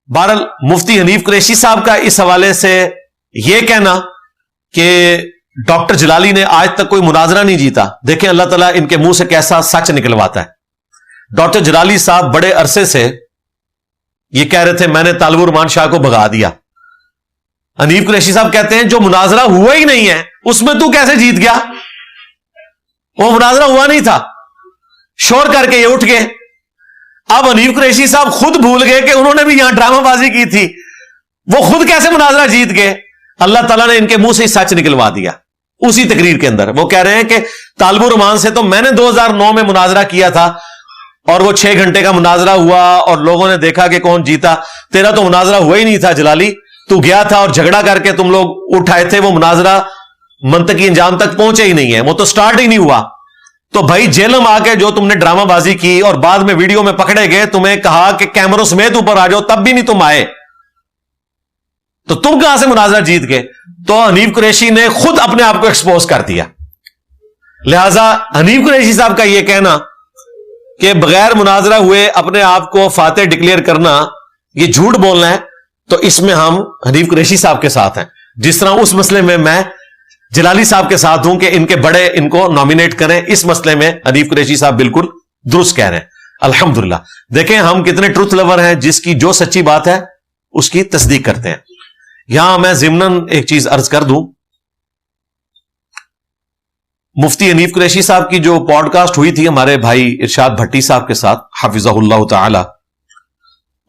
बहरहाल मुफ्ती हनीफ कुरैशी साहब का इस हवाले से यह कहना कि डॉक्टर जलाली ने आज तक कोई मुनाजरा नहीं जीता, देखें अल्लाह ताला इनके मुंह से कैसा सच निकलवाता है। डॉक्टर जलाली साहब बड़े अरसे से यह कह रहे थे मैंने तालिबुर रहमान शाह को भगा दिया। हनीफ कुरैशी साहब कहते हैं जो मुनाजरा हुआ ही नहीं है उसमें तू कैसे जीत गया? वो मुनाजरा हुआ नहीं था, शोर करके ये उठ गए। अब हनीफ कुरैशी साहब खुद भूल गए कि उन्होंने भी यहां ड्रामाबाजी की थी, वो खुद कैसे मुनाजरा जीत गए? अल्लाह ताला ने इनके मुंह से सच निकलवा दिया। उसी तकरीर के अंदर वो कह रहे हैं कि तालिबुर रहमान से तो मैंने 2009 में मुनाजरा किया था और वो 6 घंटे का मुनाजरा हुआ और लोगों ने देखा कि कौन जीता। तेरा तो मुनाजरा हुआ ही नहीं था जलाली, तू गया था और झगड़ा करके तुम लोग उठाए थे, वो मुनाजरा मंतकी अंजाम तक पहुंचे ही नहीं है, वो तो स्टार्ट ही नहीं हुआ। तो भाई जेलम आके जो तुमने ड्रामाबाजी की और बाद में वीडियो में पकड़े गए, तुम्हें कहा कि कैमरों समेत ऊपर आ जाओ, तब भी नहीं तुम आए, तो तुम कहां से मुनाजरा जीत गए? तो हनीफ कुरैशी ने खुद अपने आप को एक्सपोज कर दिया। लिहाजा हनीफ कुरैशी साहब का यह कहना कि बगैर मुनाजरा हुए अपने आप को फातेह डिक्लेयर करना यह झूठ बोलना है, तो इसमें हम हनीफ कुरैशी साहब के साथ हैं। जिस तरह उस मसले में मैं जलाली साहब के साथ हूं कि इनके बड़े इनको नॉमिनेट करें, इस मसले में हनीफ कुरैशी साहब बिल्कुल दुरुस्त कह रहे हैं। अल्हम्दुलिल्लाह, देखें हम कितने ट्रुथ लवर हैं, जिसकी जो सच्ची बात है उसकी तस्दीक करते हैं। यहां मैं ज़िम्नन एक चीज अर्ज कर दूं, मुफ्ती हनीफ कुरैशी साहब की जो पॉडकास्ट हुई थी हमारे भाई इरशाद भट्टी साहब के साथ हाफिज़हुल्लाह ताला,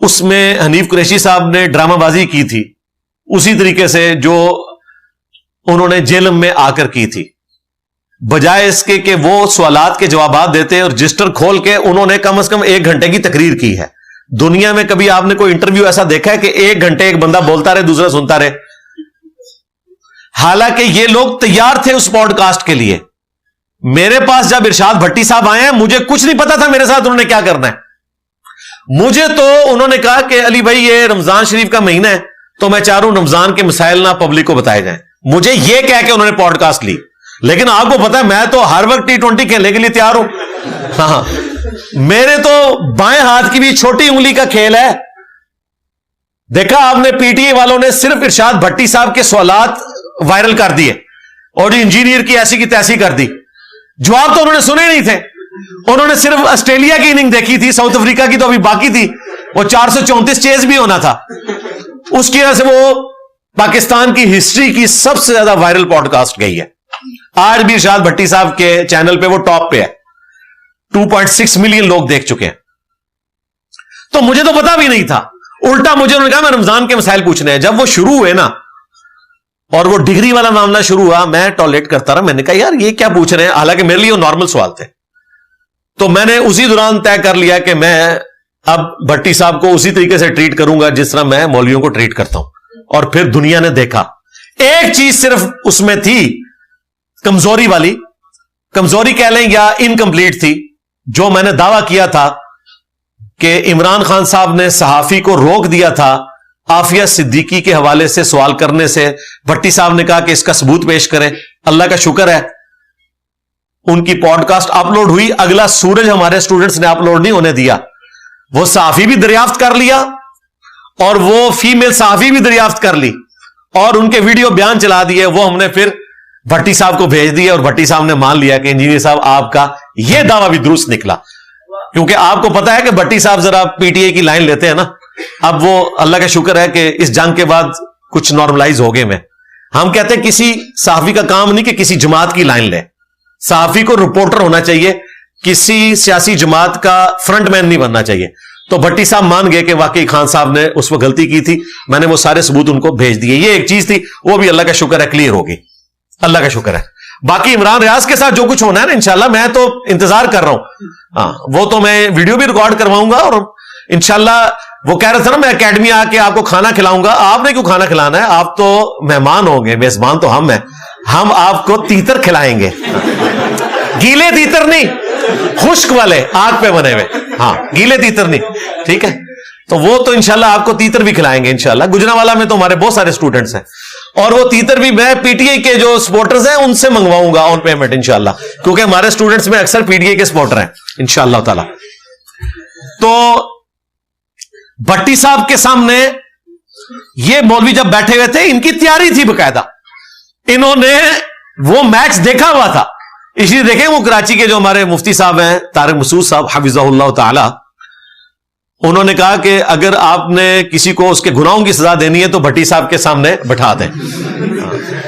उसमें हनीफ कुरैशी साहब ने ड्रामाबाजी की थी उसी तरीके से जो उन्होंने जेल में आकर की थी। बजाय इसके कि वो सवालात के जवाब देते और रजिस्टर खोल के उन्होंने कम से कम 1 घंटे की तकरीर की है। दुनिया में कभी आपने कोई इंटरव्यू ऐसा देखा है कि 1 घंटे एक बंदा बोलता रहे दूसरा सुनता रहे? हालांकि ये लोग तैयार थे उस पॉडकास्ट के लिए। मेरे पास जब इरशाद भट्टी साहब आए हैं, मुझे कुछ नहीं पता था मेरे साथ उन्होंने क्या करना है। मुझे तो उन्होंने कहा कि अली भाई ये रमजान शरीफ का महीना है, तो मैं चाह रहा हूं रमजान के मसाइल ना पब्लिक को बताए जाएं। मुझे यह कह के उन्होंने पॉडकास्ट ली, लेकिन आपको पता है मैं तो हर वक्त T20 खेलने के लिए तैयार हूं। हाँ, मेरे तो बाएं हाथ की भी छोटी उंगली का खेल है। देखा आपने पीटीए वालों ने सिर्फ इरशाद भट्टी साहब के सवालात वायरल कर दिए और इंजीनियर की ऐसी की तैसी कर दी। जवाब तो उन्होंने सुने नहीं थे, उन्होंने सिर्फ ऑस्ट्रेलिया की इनिंग देखी थी, साउथ अफ्रीका की तो अभी बाकी थी, वो 434 चेज भी होना था। उसकी वजह से वो पाकिस्तान की हिस्ट्री की सबसे ज्यादा वायरल पॉडकास्ट गई है। आज भी इरशाद भट्टी साहब के चैनल पे वो टॉप पे है, 2.6 मिलियन लोग देख चुके हैं। तो मुझे तो पता भी नहीं था, उल्टा मुझे उन्होंने कहा मैं रमजान के मसाइल पूछने हैं। जब वो शुरू हुए ना और वो डिग्री वाला मामला शुरू हुआ, मैं टॉलरेट करता रहा। मैंने कहा यार ये क्या पूछ रहे हैं, हालांकि मेरे लिए वो नॉर्मल सवाल थे। तो मैंने उसी दौरान तय कर लिया कि मैं अब भट्टी साहब को उसी तरीके से ट्रीट करूंगा जिस तरह मैं मौलवियों को ट्रीट करता हूं। और फिर दुनिया ने देखा, एक चीज सिर्फ उसमें थी कमजोरी वाली, कमजोरी कह लें या इनकम्प्लीट थी। जो मैंने दावा किया था कि इमरान खान साहब ने सहाफी को रोक दिया था आफिया सिद्दीकी के हवाले से सवाल करने से, भट्टी साहब ने कहा कि इसका सबूत पेश करें। अल्लाह का शुक्र है उनकी पॉडकास्ट अपलोड हुई, अगला सूरज हमारे स्टूडेंट्स ने अपलोड नहीं होने दिया। वो सहाफी भी दरियाफ्त कर लिया और वो फीमेल सहाफी भी दरियाफ्त कर ली और उनके वीडियो बयान चला दिए। वो हमने फिर भट्टी साहब को भेज दिया और भट्टी साहब ने मान लिया कि इंजीनियर साहब आपका यह दावा भी दुरुस्त निकला। क्योंकि आपको पता है कि भट्टी साहब जरा पीटीए की लाइन लेते हैं ना। अब वो अल्लाह का शुक्र है कि इस जंग के बाद कुछ नॉर्मलाइज हो गए। में हम कहते हैं किसी सहाफी का काम नहीं कि किसी जमात की लाइन ले, सहाफी को रिपोर्टर होना चाहिए, किसी सियासी जमात का फ्रंटमैन नहीं बनना चाहिए। तो भट्टी साहब मान गए कि वाकई खान साहब ने उस वक्त गलती की थी। मैंने वो सारे सबूत उनको भेज दिए। ये एक चीज थी, वो भी अल्लाह का शुक्र है क्लियर होगी, अल्लाह का शुक्र है। बाकी इमरान रियाज के साथ जो कुछ होना है ना, इंशाल्लाह मैं तो इंतजार कर रहा हूं। हाँ, वो तो मैं वीडियो भी रिकॉर्ड करवाऊंगा और इंशाल्लाह वो कह रहे थे ना मैं एकेडमी आके आपको खाना खिलाऊंगा। आपने क्यों खाना खिलाना है, आप तो मेहमान होंगे, मेजबान तो हम हैं। हम आपको तीतर खिलाएंगे, गीले तीतर नहीं, खुश्क वाले आग पे बने हुए। हाँ, गीले तीतर नहीं, ठीक है। तो वो तो इंशाल्लाह आपको तीतर भी खिलाएंगे इंशाल्लाह। गुजरांवाला में तो हमारे बहुत सारे स्टूडेंट्स हैं और वो तीतर भी मैं पीटीए के जो सपोर्टर्स हैं उनसे मंगवाऊंगा ऑन पेमेंट इंशाल्लाह, क्योंकि हमारे स्टूडेंट्स में अक्सर पीटीए के सपोर्टर हैं इंशाल्लाह ताला। तो भट्टी साहब के सामने ये मौलवी जब बैठे हुए थे, इनकी तैयारी थी बकायदा, इन्होंने वो मैच देखा हुआ था। इसलिए देखें, वो कराची के जो हमारे मुफ्ती साहब हैं तारिक मसूद साहब हफिज़हुल्लाह ताला, उन्होंने कहा कि अगर आपने किसी को उसके गुनाहों की सजा देनी है तो भट्टी साहब के सामने बैठा दें।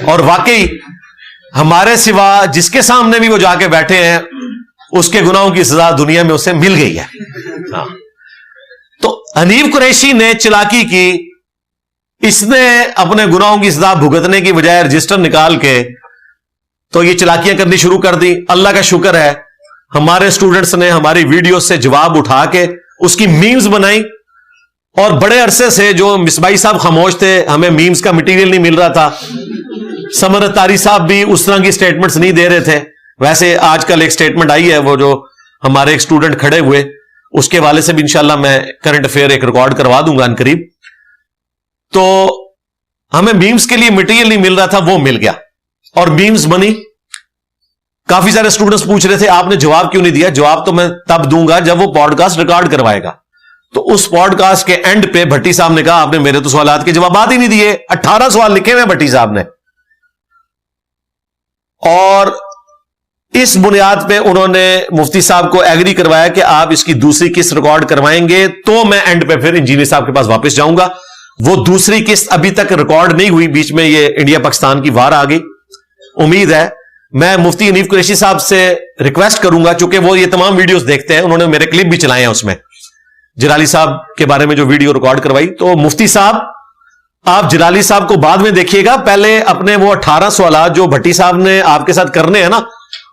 और वाकई हमारे सिवा जिसके सामने भी वो जाके बैठे हैं, उसके गुनाहों की सजा दुनिया में उसे मिल गई है। तो हनीफ कुरैशी ने चालाकी की, इसने अपने गुनाहों की सजा भुगतने की बजाय रजिस्टर निकाल के तो ये चालाकियां करनी शुरू कर दी। अल्लाह का शुक्र है, हमारे स्टूडेंट्स ने हमारी वीडियो से जवाब उठा के उसकी मीम्स बनाई, और बड़े अरसे से जो मिसबाई साहब खामोश थे, हमें मीम्स का मटेरियल नहीं मिल रहा था, समर तारी साहब भी उस तरह की स्टेटमेंट्स नहीं दे रहे थे। वैसे आजकल एक स्टेटमेंट आई है, वो जो हमारे एक स्टूडेंट खड़े हुए, उसके वाले से भी इंशाल्लाह मैं करंट अफेयर एक रिकॉर्ड करवा दूंगा अनकरीब। तो हमें मीम्स के लिए मटेरियल नहीं मिल रहा था, वो मिल गया और मीम्स बनी। काफी सारे स्टूडेंट्स पूछ रहे थे आपने जवाब क्यों नहीं दिया। जवाब तो मैं तब दूंगा जब वो पॉडकास्ट रिकॉर्ड करवाएगा। तो उस पॉडकास्ट के एंड पे भट्टी साहब ने कहा आपने मेरे तो सवालात के जवाब ही नहीं दिए। 18 सवाल लिखे हुए भट्टी साहब ने, और इस बुनियाद पे उन्होंने मुफ्ती साहब को एग्री करवाया कि आप इसकी दूसरी किस्त रिकॉर्ड करवाएंगे तो मैं एंड पे फिर इंजीनियर साहब के पास वापस जाऊंगा। वो दूसरी किस्त अभी तक रिकॉर्ड नहीं हुई, बीच में ये इंडिया पाकिस्तान की वार आ गई। उम्मीद है, मैं मुफ्ती हनीफ कुरैशी साहब से रिक्वेस्ट करूंगा, चूंकि वो ये तमाम वीडियोस देखते हैं, उन्होंने मेरे क्लिप भी चलाए हैं उसमें, जलाली साहब के बारे में जो वीडियो रिकॉर्ड करवाई। तो मुफ्ती साहब, आप जलाली साहब को बाद में देखिएगा, पहले अपने वो 18 सवाल जो भट्टी साहब ने आपके साथ करने हैं ना,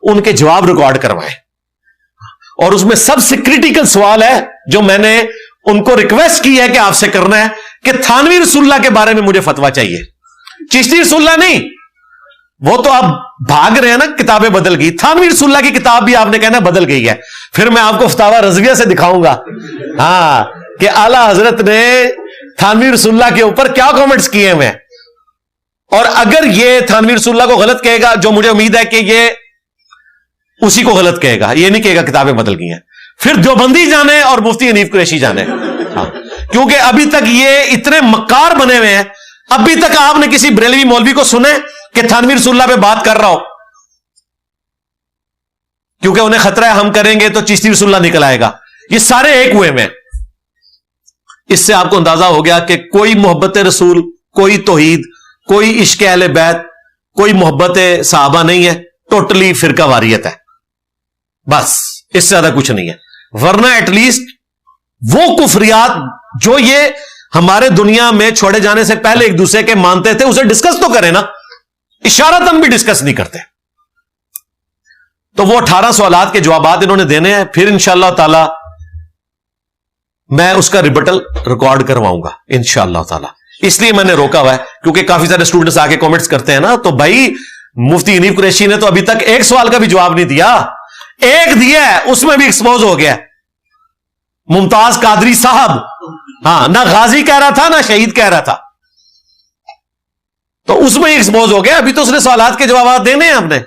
उनके जवाब रिकॉर्ड करवाएं। और उसमें सबसे क्रिटिकल सवाल है जो मैंने उनको रिक्वेस्ट की है कि आपसे करना है, कि थानवी रसूलुल्लाह के बारे में मुझे फतवा चाहिए। चिश्ती रसूलुल्लाह नहीं, वो तो आप भाग रहे हैं ना, किताबें बदल गई। थानवी रसूलुल्लाह की किताब भी आपने कहना बदल गई है। फिर मैं आपको फतावा रज़विया से दिखाऊंगा, हाँ, कि आला हजरत ने थानवी रसूलुल्लाह के ऊपर क्या कमेंट्स किए हुए हैं। और अगर ये थानवी रसूलुल्लाह को गलत कहेगा, जो मुझे उम्मीद है कि ये उसी को गलत कहेगा, ये नहीं कहेगा किताबें बदल गई हैं, फिर देवबंदी जाने और मुफ्ती हनीफ कुरैशी जाने। हाँ, क्योंकि अभी तक ये इतने मक्कार बने हुए हैं, अभी तक आपने किसी बरेलवी मौलवी को सुने कि थानवी रसूलुल्लाह पे बात कर रहा हो, क्योंकि उन्हें खतरा है हम करेंगे तो चिश्ती रसूलुल्लाह निकल आएगा। ये सारे एक हुए में। इससे आपको अंदाजा हो गया कि कोई मोहब्बत रसूल, कोई तौहीद, कोई इश्क अहले बैत, कोई मोहब्बत सहाबा नहीं है, टोटली फिरका वारियत है, बस इससे ज्यादा कुछ नहीं है। वरना एटलीस्ट वो कुफरियात जो ये हमारे दुनिया में छोड़े जाने से पहले एक दूसरे के मानते थे, उसे डिस्कस तो करें ना, इशारतन भी डिस्कस नहीं करते। तो वो 18 सवालात के जवाब इन्होंने देने हैं, फिर इंशाअल्लाह ताला मैं उसका रिबटल रिकॉर्ड करवाऊंगा इंशाअल्लाह ताला। इसलिए मैंने रोका हुआ है, क्योंकि काफी सारे स्टूडेंट्स आके कमेंट्स करते हैं ना, तो भाई मुफ्ती हनीफ कुरैशी ने तो अभी तक एक सवाल का भी जवाब नहीं दिया, एक दिया है उसमें भी एक्सपोज हो गया। मुमताज कादरी साहब, हाँ, ना गाजी कह रहा था ना शहीद कह रहा था, तो उसमें एक्सपोज हो गया। अभी तो उसने सवालात के जवाब देने हैं हमने।